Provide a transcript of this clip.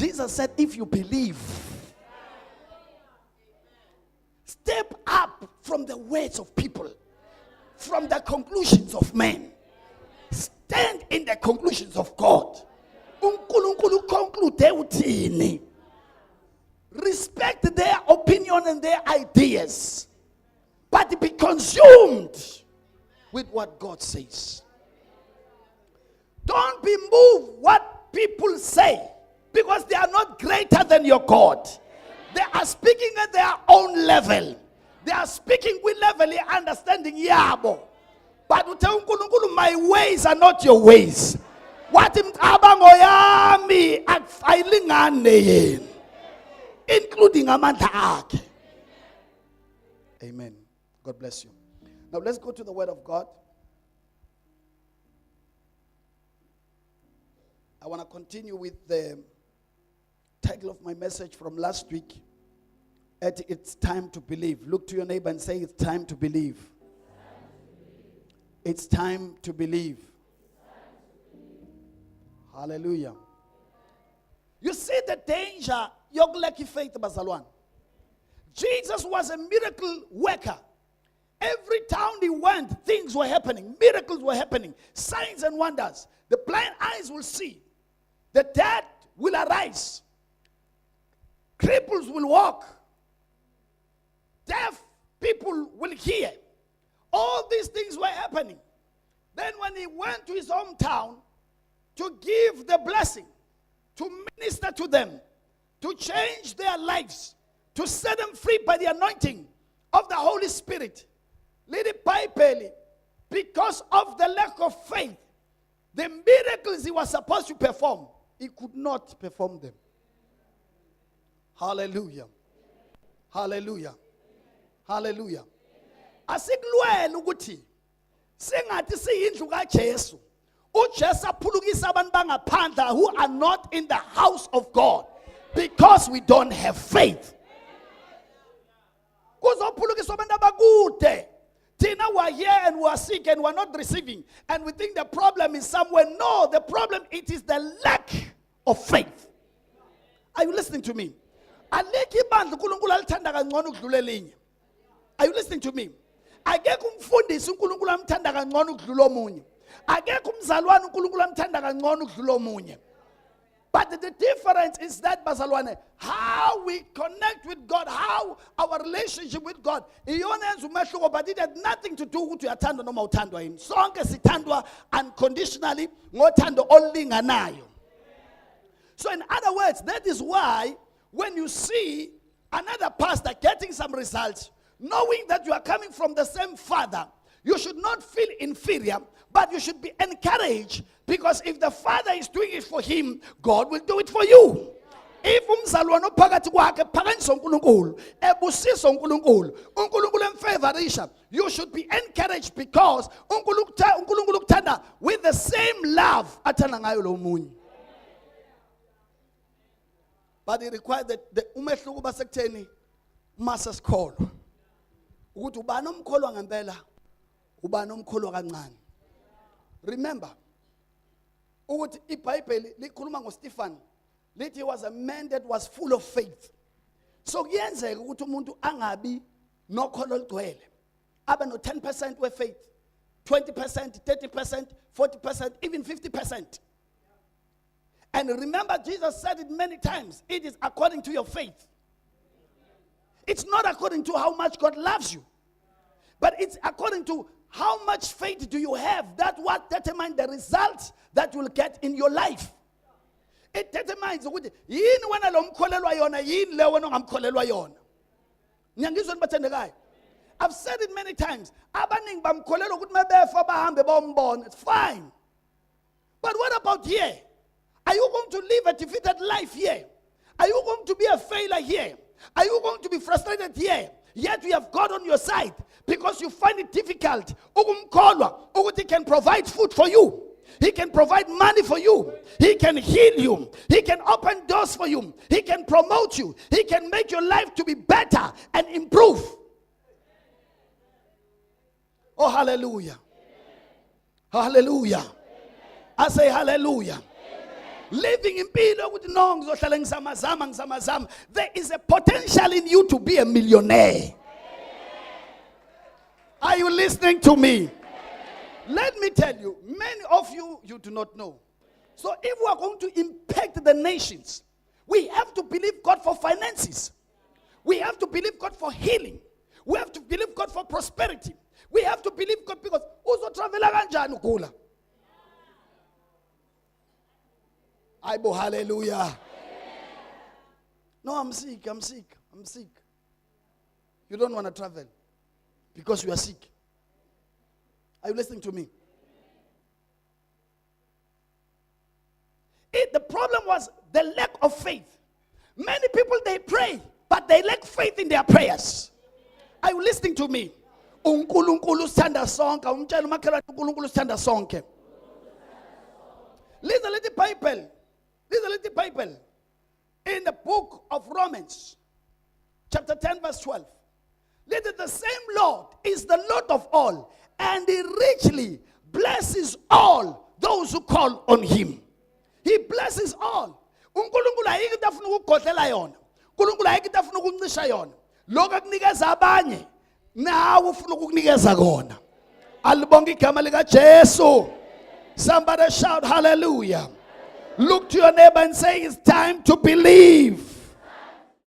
Jesus said, if you believe, step up from the words of people, from the conclusions of men. Stand in the conclusions of God. uNkulunkulu conclude uthini. Respect their opinion and their ideas, but be consumed with what God says. Don't be moved what people say, because they are not greater than your God. They are speaking at their own level. They are speaking with level understanding yabo. But uNkulunkulu, my ways are not your ways. What imicabango yami ayilingane yena, including amandla akhe. Amen. God bless you. Now let's go to the word of God. I want to continue with the title of my message from last week. It's time to believe. Look to your neighbor and say, it's time to believe. It's time to believe. Hallelujah. You see the danger, yokuleki faith bazalwane. Jesus was a miracle worker. Every town he went, things were happening. Miracles were happening. Signs and wonders. The blind eyes will see. The dead will arise. Cripples will walk. Deaf people will hear. All these things were happening. Then when he went to his hometown to give the blessing, to minister to them, to change their lives, to set them free by the anointing of the Holy Spirit, because of the lack of faith, the miracles he was supposed to perform, he could not perform them. Hallelujah. Hallelujah. Hallelujah. Asikulwela ukuthi singathi siyindlu kaJesu. uJesu aphulukisa abantu bangaphandla who are not in the house of God because we don't have faith. Kuzophulukiswa abantu abakude. Tina, we are here and we are sick and we are not receiving, and we think the problem is somewhere. No, the problem, it is the lack of faith. Are you listening to me? Are you listening to me? Akekho umfundisi uNkulunkulu amthanda kangcono ukudlula omunye. Akekho umzalwane uNkulunkulu amthanda kangcono ukudlula omunye. But the difference is that, bazalwane, how we connect with God, how our relationship with God, but it had nothing to do with uyathanda noma uthandwa yini. Sonke sithandwa unconditionally, ngothando olinganayo. So in other words, that is why when you see another pastor getting some results, knowing that you are coming from the same Father, you should not feel inferior, but you should be encouraged, because if the Father is doing it for him, God will do it for you. If umzalwane phakathi kwakhe phakanyiswa uNkulunkulu, ebusiswa uNkulunkulu, uNkulunkulu emfavorisha, you should be encouraged, because uNkulunkulu kuthanda with the same love athanda ngayo lo munye. But it required that the umehluko basekutheni masa sikholwa ukuthi ubani omkholwa ngempela, ubani omkholwa kancane. Remember ukuthi iBhayibheli likhuluma ngoStephen lithi he was a man that was full of faith. So kuyenzeka ukuthi umuntu angabi nokholo olugcwele, abe no 10% we faith, 20%, 30%, 40%, even 50%. And remember, Jesus said it many times, it is according to your faith. It's not according to how much God loves you, but it's according to how much faith do you have. That's what determines the results that you will get in your life. It determines ukuthi yini wena lo mkholelwa yona, yini le wena ungamkholelwa yona. Ngiyangizwa nibathandekayo. I've said it many times. Abaningi bamkholelwa ukuthi mabefa bahambe bombona. It's fine. But what about here? Are you going to live a defeated life here? Are you going to be a failure here? Are you going to be frustrated here? Yet you have God on your side because you find it difficult. He can provide food for you. He can provide money for you. He can heal you. He can open doors for you. He can promote you. He can make your life to be better and improve. Oh, hallelujah. Hallelujah. I say hallelujah. living impilo ukuthi no ngizohlala ngisamazama. There is a potential in you to be a millionaire. Are you listening to me? Let me tell you, many of you do not know. So if we are going to impact the nations, we have to believe God for finances. We have to believe God for healing. We have to believe God for prosperity. We have to believe God because uzo travel kanjani ukula. Aibo, hallelujah. No, I'm sick. You don't want to travel because you are sick. Are you listening to me? The problem was the lack of faith. Many people, they pray, but they lack faith in their prayers. Are you listening to me? uNkulunkulu sithanda sonke, umtshela umakhelwane uNkulunkulu sithanda sonke. Listen to the Bible. In the book of Romans, chapter 10, verse 12. Listen, the same Lord is the Lord of all, and He richly blesses all those who call on Him. He blesses all. uNkulunkulu ayikho into afuna ukugodlela yona. uNkulunkulu ayikho into afuna ukuncisha yona. Lokho akunikeza abanye, nawe ufuna ukukunikeza kona. Alibonga igama lika Jesu. Somebody shout hallelujah. Look to your neighbor and say, it's time to believe.